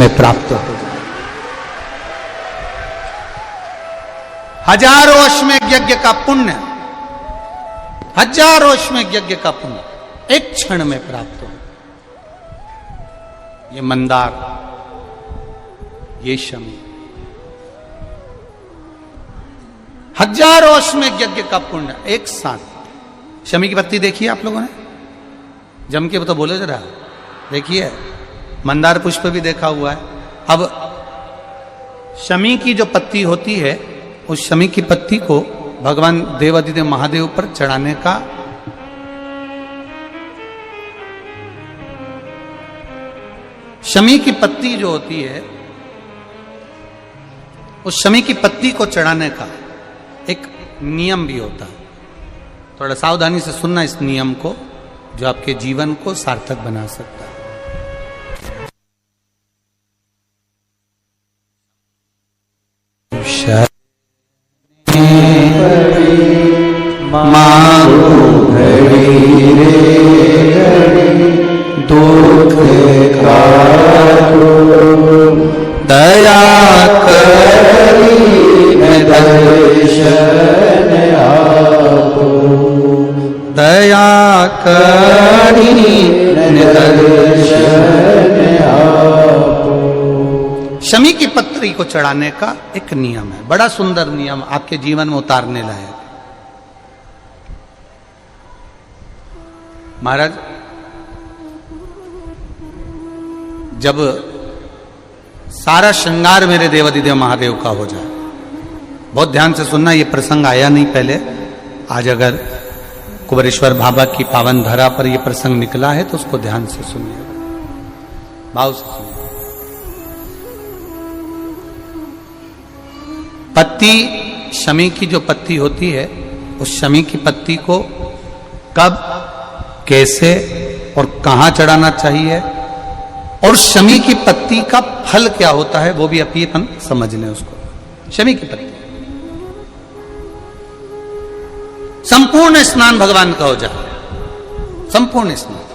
में प्राप्त हो जाए। हजारों अश्वमेध यज्ञ का पुण्य, हजारों अश्वमेध यज्ञ का पुण्य एक क्षण में प्राप्त हो। ये मंदार, ये शमी, हजारों अश्वमेध यज्ञ का पुण्य एक साथ। शमी की पत्ती देखी है आप लोगों ने? जम के तो बोले जरा, देखिए। मंदार पुष्प भी देखा हुआ है। अब शमी की जो पत्ती होती है, उस शमी की पत्ती को भगवान देवादिदेव महादेव पर चढ़ाने का शमी की पत्ती जो होती है, उस शमी की पत्ती को चढ़ाने का एक नियम भी होता है। थोड़ा सावधानी से सुनना इस नियम को, जो आपके जीवन को सार्थक बना सकता है। मांगो घड़ी रे दुख काटो, दया करी दर्शन आपो, दया करी दर्शन आपो। शमी की पत्री को चढ़ाने का एक नियम है, बड़ा सुंदर नियम, आपके जीवन में उतारने लायक। महाराज, जब सारा श्रृंगार मेरे देवादिदेव महादेव का हो जाए, बहुत ध्यान से सुनना, ये प्रसंग आया नहीं पहले, आज अगर कुबेरेश्वर बाबा की पावन धरा पर यह प्रसंग निकला है तो उसको ध्यान से सुनिए, भाव से सुनिए। पत्ती, शमी की जो पत्ती होती है, उस शमी की पत्ती को कब, कैसे और कहां चढ़ाना चाहिए, और शमी की पत्ती का फल क्या होता है, वो भी अपन समझ लें उसको। शमी की पत्ती, संपूर्ण स्नान भगवान का हो जाए, संपूर्ण स्नान।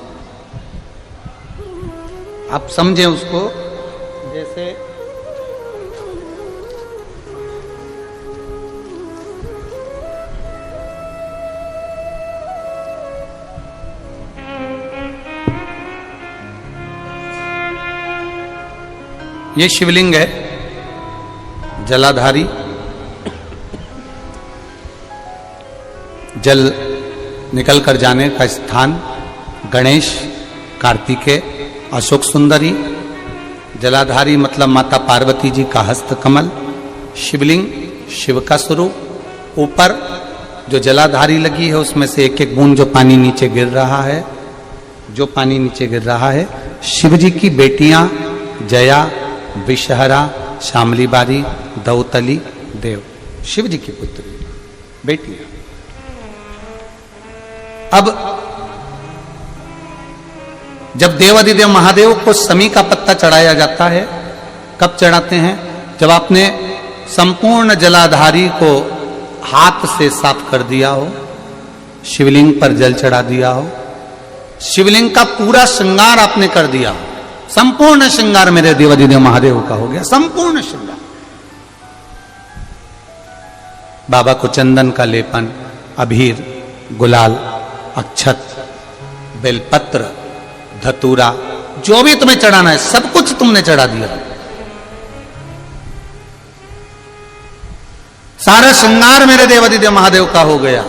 आप समझें उसको, जैसे ये शिवलिंग है, जलाधारी, जल निकल कर जाने का स्थान, गणेश, कार्तिकेय, अशोक सुंदरी, जलाधारी मतलब माता पार्वती जी का हस्त कमल, शिवलिंग, शिव का स्वरूप, ऊपर जो जलाधारी लगी है उसमें से एक एक बूंद जो पानी नीचे गिर रहा है, जो पानी नीचे गिर रहा है, शिव जी की बेटियां जया, विषहरा, शामली बारी, दौतली, देव, शिव जी की पुत्री बेटियां। अब जब देवादिदेव महादेव को शमी का पत्ता चढ़ाया जाता है, कब चढ़ाते हैं? जब आपने संपूर्ण जलाधारी को हाथ से साफ कर दिया हो, शिवलिंग पर जल चढ़ा दिया हो, शिवलिंग का पूरा श्रृंगार आपने कर दिया हो, संपूर्ण श्रृंगार मेरे देवादिदेव महादेव का हो गया, संपूर्ण श्रृंगार। बाबा को चंदन का लेपन, अबीर, गुलाल, अक्षत, बेलपत्र, धतूरा, जो भी तुम्हें चढ़ाना है सब कुछ तुमने चढ़ा दिया। सारा श्रृंगार मेरे देवादिदेव महादेव का हो गया।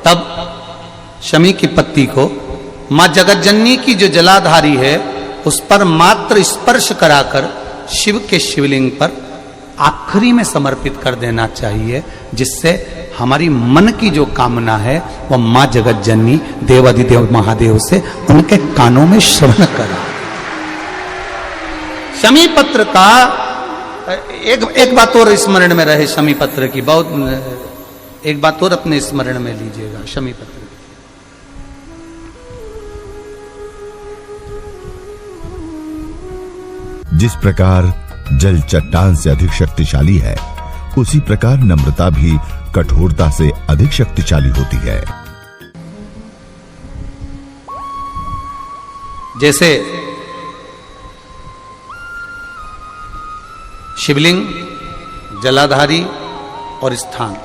तब शमी की पत्ती को मां जगतजननी की जो जलाधारी है उस पर मात्र स्पर्श कराकर शिव के शिवलिंग पर आखिरी में समर्पित कर देना चाहिए, जिससे हमारी मन की जो कामना है वह मां जगतजननी देवादिदेव महादेव से उनके कानों में श्रवण करा। शमी पत्र का एक बात और स्मरण में रहे, शमी पत्र की बहुत एक बात और अपने स्मरण में लीजिएगा। शमी पत्र जिस प्रकार जल चट्टान से अधिक शक्तिशाली है, उसी प्रकार नम्रता भी कठोरता से अधिक शक्तिशाली होती है। जैसे शिवलिंग, जलाधारी और स्थान।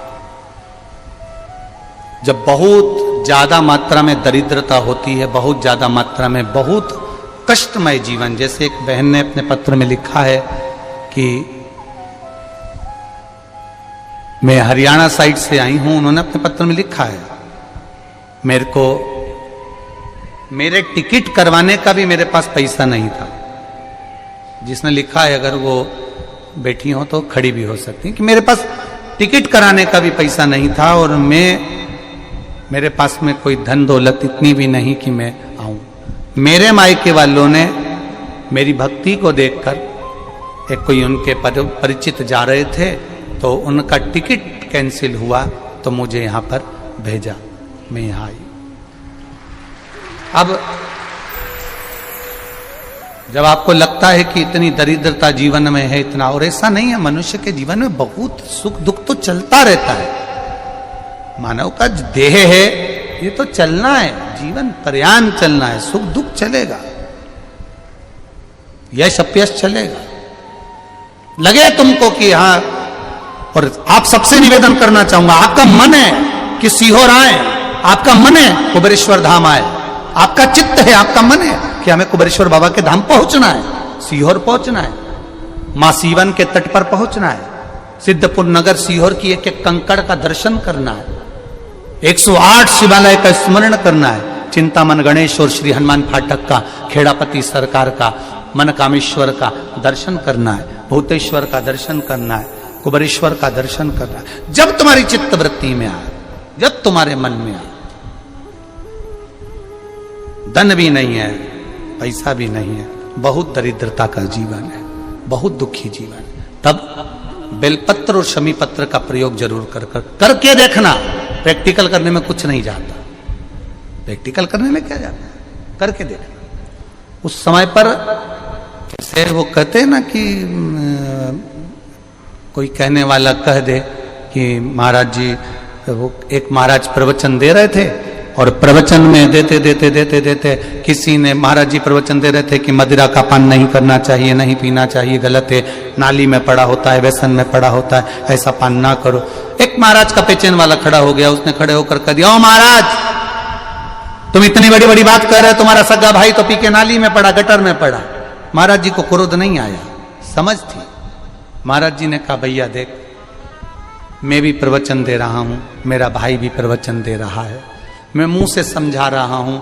जब बहुत ज्यादा मात्रा में दरिद्रता होती है, बहुत ज्यादा मात्रा में बहुत कष्टमय जीवन, जैसे एक बहन ने अपने पत्र में लिखा है कि मैं हरियाणा साइड से आई हूं, उन्होंने अपने पत्र में लिखा है मेरे को मेरे टिकट करवाने का भी मेरे पास पैसा नहीं था। जिसने लिखा है, अगर वो बैठी हो तो खड़ी भी हो सकती है, कि मेरे पास टिकट कराने का भी पैसा नहीं था और मेरे पास में कोई धन दौलत इतनी भी नहीं कि मैं आऊं। मेरे मायके वालों ने मेरी भक्ति को देखकर, एक कोई उनके परिचित जा रहे थे तो उनका टिकट कैंसिल हुआ तो मुझे यहां पर भेजा, मैं यहां आई। अब जब आपको लगता है कि इतनी दरिद्रता जीवन में है, इतना, और ऐसा नहीं है, मनुष्य के जीवन में बहुत सुख दुख तो चलता रहता है। मानव का देह है, ये तो चलना है, जीवन पर्यान चलना है, सुख दुख चलेगा, यश अपयश चलेगा। लगे तुमको कि हाँ, और आप सबसे निवेदन करना चाहूंगा, आपका मन है कि सीहोर आए, आपका मन है कुबेरेश्वर धाम आए, आपका चित्त है, आपका मन है कि हमें कुबेरेश्वर बाबा के धाम पहुंचना है, सीहोर पहुंचना है, मां सीवन के तट पर पहुंचना है, सिद्धपुर नगर सीहोर की एक एक कंकड़ का दर्शन करना है, 108 शिवालय का स्मरण करना है, चिंतामन गणेश और श्री हनुमान फाटक का, खेड़ापति सरकार का, मनकामेश्वर का दर्शन करना है, भूतेश्वर का दर्शन करना है, कुबेरेश्वर का दर्शन करना है। जब तुम्हारी चित्त वृत्ति में आए, जब तुम्हारे मन में आए, धन भी नहीं है, पैसा भी नहीं है, बहुत दरिद्रता का जीवन है, बहुत दुखी जीवन है, तब बेलपत्र और शमी पत्र का प्रयोग जरूर करके देखना। प्रैक्टिकल करने में कुछ नहीं जाता, प्रैक्टिकल करने में क्या जाता है, करके देखना। उस समय पर जैसे वो कहते हैं ना कि कोई कहने वाला कह दे कि महाराज जी, वो एक महाराज प्रवचन दे रहे थे और प्रवचन में देते देते देते देते किसी ने, महाराज जी प्रवचन दे रहे थे कि मदिरा का पान नहीं करना चाहिए, नहीं पीना चाहिए, गलत है, नाली में पड़ा होता है, व्यसन में पड़ा होता है, ऐसा पान ना करो। एक महाराज का पेचेन वाला खड़ा हो गया, उसने खड़े होकर कह दिया, ओ महाराज तुम इतनी बड़ी बड़ी बात कर रहे हो, तुम्हारा सगा भाई तो पी के नाली में पड़ा, गटर में पड़ा। महाराज जी को क्रोध नहीं आया, समझ थी। महाराज जी ने कहा, भैया देख, मैं भी प्रवचन दे रहा हूं, मेरा भाई भी प्रवचन दे रहा है, मैं मुंह से समझा रहा हूं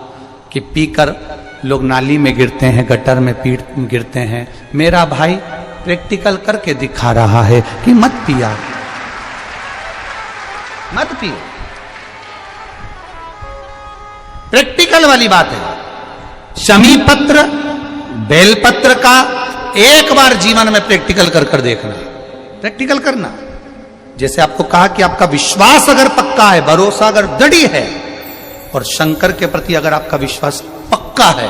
कि पीकर लोग नाली में गिरते हैं, गटर में गिरते हैं, मेरा भाई प्रैक्टिकल करके दिखा रहा है कि मत पिया, मत पियो। प्रैक्टिकल वाली बात है। शमी पत्र, बेलपत्र का एक बार जीवन में प्रैक्टिकल कर देखना, प्रैक्टिकल करना। जैसे आपको कहा कि आपका विश्वास अगर पक्का है, भरोसा अगर दृढ़ है, और शंकर के प्रति अगर आपका विश्वास पक्का है,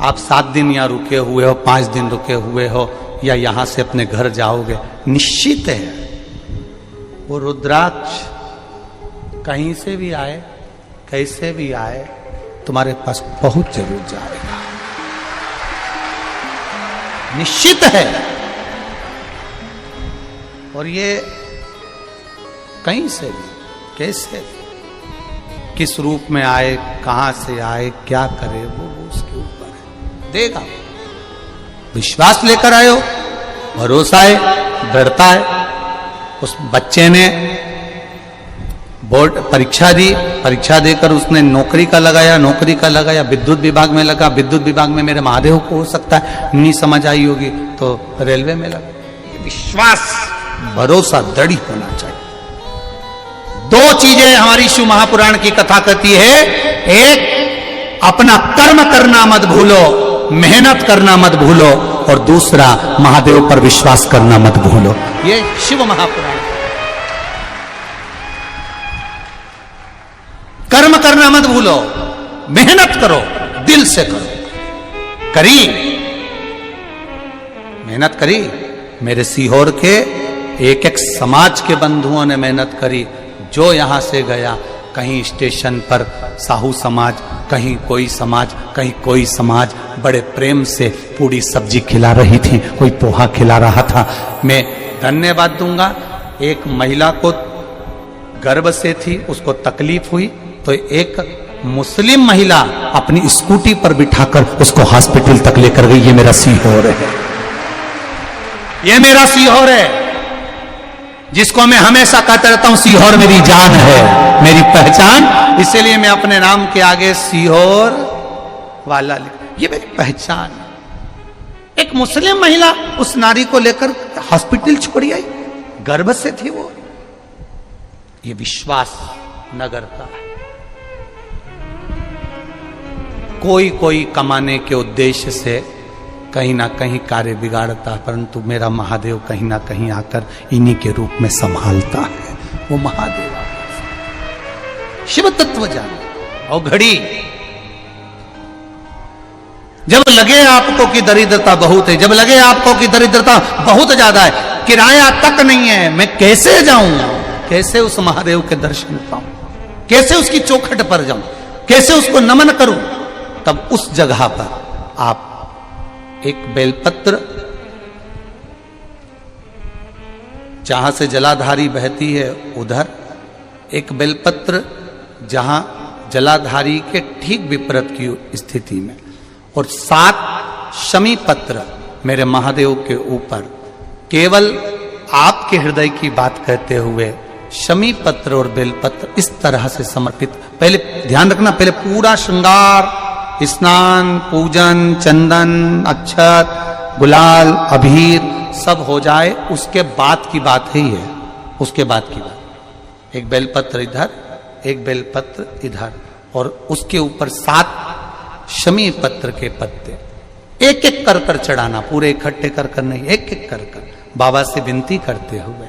आप 7 दिन यहां रुके हुए हो, 5 दिन रुके हुए हो, या यहां से अपने घर जाओगे, निश्चित है वो रुद्राक्ष कहीं से भी आए, कैसे भी आए, तुम्हारे पास पहुंच जरूर जाएगा, निश्चित है। और ये कहीं से भी, कैसे भी, किस रूप में आए, कहां से आए, क्या करे, वो उसके ऊपर है, देगा। विश्वास लेकर आए हो, भरोसा है, दृढ़ता है। उस बच्चे ने बोर्ड परीक्षा दी, परीक्षा देकर उसने नौकरी का लगाया, विद्युत विभाग में लगा, विद्युत विभाग में मेरे महादेव को हो सकता है नहीं समझ आई होगी तो रेलवे में लगा। विश्वास, भरोसा दृढ़ होना चाहिए। 2 चीजें हमारी शिव महापुराण की कथा कहती है, एक अपना कर्म करना मत भूलो, मेहनत करना मत भूलो, और दूसरा महादेव पर विश्वास करना मत भूलो। ये शिव महापुराण। कर्म करना मत भूलो, मेहनत करो, दिल से करो। करी, मेहनत करी। मेरे सीहोर के एक एक समाज के बंधुओं ने मेहनत करी। जो यहां से गया कहीं स्टेशन पर साहू समाज, कहीं कोई समाज, कहीं कोई समाज बड़े प्रेम से पूरी सब्जी खिला रही थी, कोई पोहा खिला रहा था। मैं धन्यवाद दूंगा। एक महिला को गर्भ से थी, उसको तकलीफ हुई, तो एक मुस्लिम महिला अपनी स्कूटी पर बिठाकर उसको हॉस्पिटल तक लेकर गई। ये मेरा सीहोर है, ये मेरा सीहोर है, जिसको मैं हमेशा कहता रहता हूं सीहोर मेरी जान है, मेरी पहचान। इसीलिए मैं अपने नाम के आगे सीहोर वाला लिख, ये मेरी पहचान है। एक मुस्लिम महिला उस नारी को लेकर हॉस्पिटल छोड़ी आई, गर्भ से थी वो। ये विश्वास नगर का है। कोई कोई कमाने के उद्देश्य से कहीं ना कहीं कार्य बिगाड़ता, परंतु मेरा महादेव कहीं ना कहीं आकर इन्हीं के रूप में संभालता है। वो महादेव शिव तत्व जाने। और घड़ी जब लगे आपको कि दरिद्रता बहुत है, जब लगे आपको कि दरिद्रता बहुत ज्यादा है, किराया तक नहीं है, मैं कैसे जाऊं, कैसे उस महादेव के दर्शन पाऊं, कैसे उसकी चौखट पर जाऊं, कैसे उसको नमन करूं, तब उस जगह पर आप एक बेलपत्र, जहां से जलाधारी बहती है उधर एक बेलपत्र, जहां जलाधारी के ठीक विपरीत की स्थिति में, और 7 शमी पत्र मेरे महादेव के ऊपर, केवल आपके हृदय की बात कहते हुए शमी पत्र और बेलपत्र इस तरह से समर्पित। पहले ध्यान रखना, पहले पूरा श्रृंगार, स्नान, पूजन, चंदन, अक्षत, गुलाल, अबीर सब हो जाए, उसके बाद की बात ही है, उसके बाद की बात। एक बेलपत्र इधर, एक बेलपत्र इधर, और उसके ऊपर 7 शमी पत्र के पत्ते एक एक कर कर चढ़ाना, पूरे इकट्ठे कर कर नहीं, एक एक कर कर बाबा से विनती करते हुए।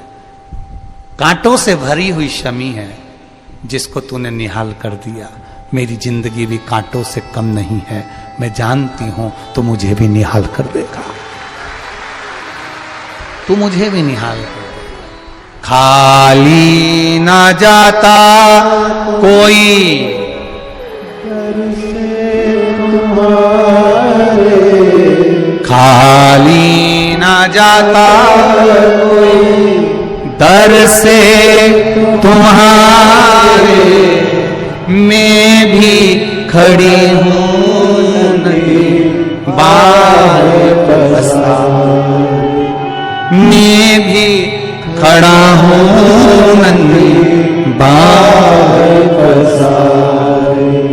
कांटों से भरी हुई शमी है जिसको तूने निहाल कर दिया, मेरी जिंदगी भी कांटों से कम नहीं है, मैं जानती हूं तो मुझे भी निहाल कर देगा, तू मुझे भी निहाल कर देगा। खाली ना जाता कोई खाली ना जाता कोई दर से तुम्हारे, मैं भी खड़ी हूँ नहीं बाहर पसारे, मैं भी खड़ा हूँ नहीं बाहर पसारे,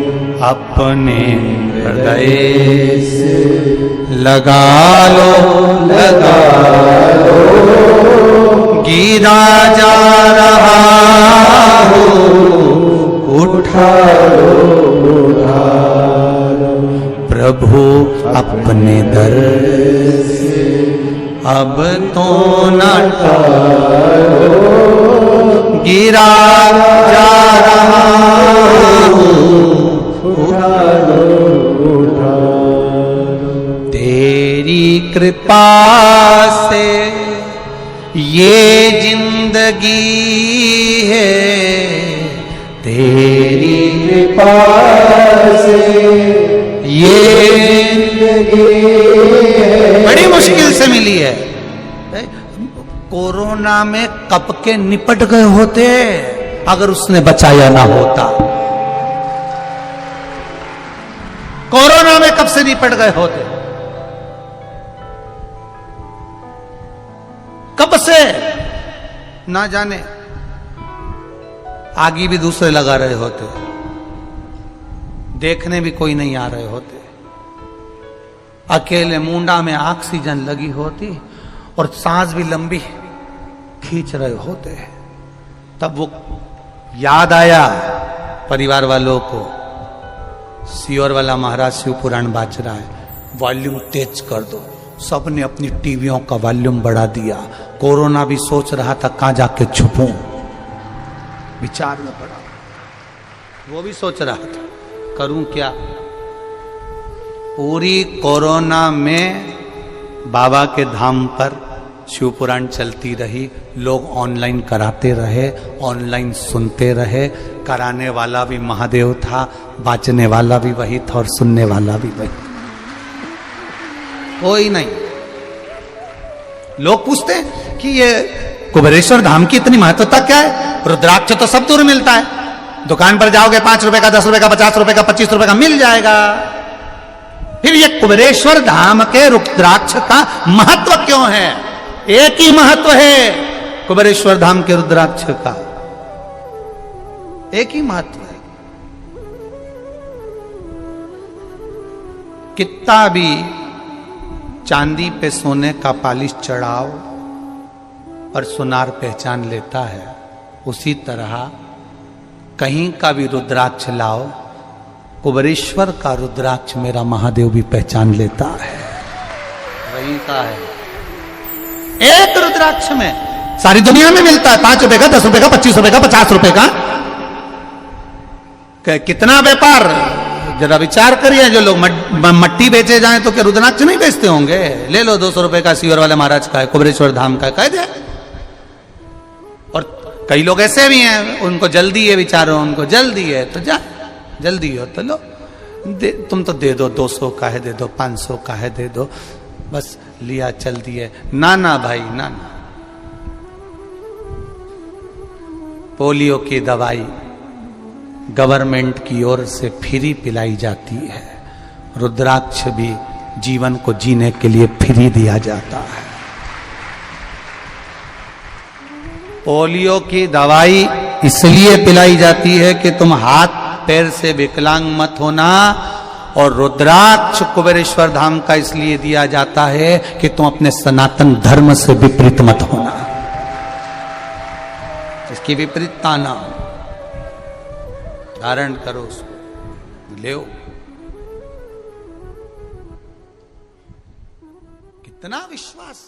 अपने हृदय से लगा लो, लगा लो, गिरा जा रहा हो, उठा लो, उठा लो, प्रभु अपने दर से अब तो न टालो, गिरा जा रहा हो, उठा लो, उठा लो, तेरी कृपा से ये जिंदगी है, तेरी कृपा से ये जिंदगी है। बड़ी मुश्किल से मिली है। कोरोना में कब के निपट गए होते अगर उसने बचाया ना होता। कोरोना में कब से निपट गए होते, कब से ना जाने। आगे भी दूसरे लगा रहे होते, देखने भी कोई नहीं आ रहे होते, अकेले मुंडा में ऑक्सीजन लगी होती और सांस भी लंबी खींच रहे होते। तब वो याद आया परिवार वालों को, सीहोर वाला महाराज शिव पुराण बाज रहा है, वॉल्यूम तेज कर दो। सबने अपनी टीवियों का वॉल्यूम बढ़ा दिया। कोरोना भी सोच रहा था कहां जाके छुपूं, विचार में पड़ा, वो भी सोच रहा था करूं क्या। पूरी कोरोना में बाबा के धाम पर शिवपुराण चलती रही, लोग ऑनलाइन कराते रहे, ऑनलाइन सुनते रहे। कराने वाला भी महादेव था, बाचने वाला भी वही था और सुनने वाला भी वही। कोई नहीं। लोग पूछते हैं कि ये कुबेरेश्वर धाम की इतनी महत्वता क्या है? रुद्राक्ष तो सब दूर मिलता है, दुकान पर जाओगे 5 रुपए का, 10 रुपए का, 50 रुपए का, 25 रुपए का मिल जाएगा। फिर ये कुबेरेश्वर धाम के रुद्राक्ष का महत्व क्यों है? एक ही महत्व है कुबेरेश्वर धाम के रुद्राक्ष का, एक ही महत्व है। कितना भी चांदी पे सोने का पालिश चढ़ाओ पर सुनार पहचान लेता है, उसी तरह कहीं का भी रुद्राक्ष लाओ, कुबेरेश्वर का रुद्राक्ष मेरा महादेव भी पहचान लेता है, वही का है। एक रुद्राक्ष में सारी दुनिया में मिलता है, 5 रुपए का, 10 रुपए का, 25 रुपए का, 50 रुपए का। कितना व्यापार, जरा विचार करिए। जो लोग मट्टी बेचे जाएं तो क्या रुद्राक्ष नहीं बेचते होंगे? ले लो 200 रुपए का, सीवर वाले महाराज का है, कुबेरेश्वर धाम का है, कह दे। और कई लोग ऐसे भी हैं, उनको जल्दी है, विचारो उनको जल्दी है तो जा, जल्दी हो तो लो, तुम तो दे दो, 200 का है दे दो, 500 का है दे दो, बस लिया चल दिए। ना ना भाई, ना ना। पोलियो की दवाई गवर्नमेंट की ओर से फ्री पिलाई जाती है, रुद्राक्ष भी जीवन को जीने के लिए फ्री दिया जाता है। पोलियो की दवाई इसलिए पिलाई जाती है कि तुम हाथ पैर से विकलांग मत होना, और रुद्राक्ष कुबेरेश्वर धाम का इसलिए दिया जाता है कि तुम अपने सनातन धर्म से विपरीत मत होना। इसकी विपरीतता ना हो, धारण करो उसको, ले। कितना विश्वास।